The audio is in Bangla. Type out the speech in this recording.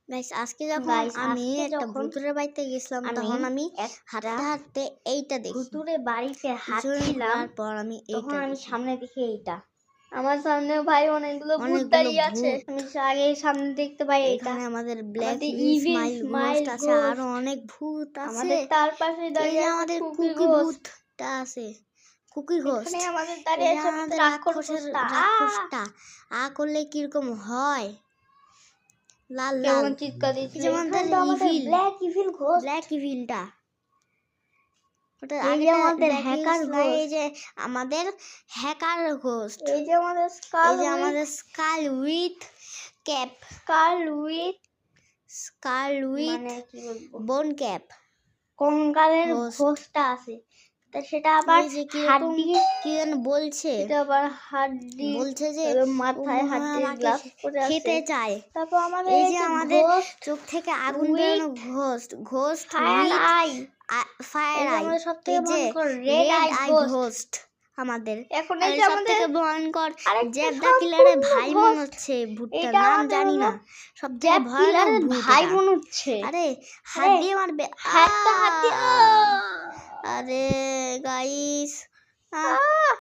গাইস আজকে যখন আমি একটা ভূতুরের বাড়িতে গেছিলাম তখন আমি হাঁটতে হাঁটতে এইটা দেখি। ভূতুরের বাড়িতে হাঁটছিলাম, তারপর আমি তখন আমি সামনে দেখি এইটা। আমার সামনে ভাই অনেকগুলো ভূত দাঁড়িয়ে আছে। আমি আগে সামনে দেখতে পাই এখানে আমাদের ব্ল্যাক স্মাইল আছে, আরো অনেক ভূত আছে। আমাদের তার পাশে দাঁড়িয়ে আমাদের কুকি ভূতটা আছে, কুকি ঘোস্ট। এখানে আমাদের দাঁড়িয়ে আছে আমাদের রাক্ষসটা আ করলে কিরকম হয়, লাল লাল চিৎকার দিচ্ছে। আমাদের ব্ল্যাক ইভিল ঘোস্ট, ব্ল্যাক ইভিলটা ওটা এই যে আমাদের হ্যাকার ঘোস্ট, এই যে আমাদের হ্যাকার ঘোস্ট, এই যে আমাদের skull with cap, skull with মানে কি বলবো, বোন ক্যাপ, কঙ্কালের ঘোস্টটা আছে। তা সেটা আবার হাড্ডি কি যেন বলছে, এটা আবার হাড্ডি বলছে যে মাথায় হাড্ডির গ্লাস পরে আছে, খেতে চায়। তারপর আমাদের এই যে আমাদের চোখ থেকে আগুন বেরোনো ঘোস্ট ফায়ার আই, আমাদের সবথেকে ভয়ঙ্কর রেড আই ঘোস্ট। আমাদের এখন এই যে আমাদের সবথেকে ভয়ঙ্কর জেব্রা কিলারের ভাই মনে হচ্ছে, ভূতটার নাম জানি না, সবথেকে ভয়ঙ্কর ভাই মনে হচ্ছে। আরে হাত দিয়ে মারবে, আরে গাইস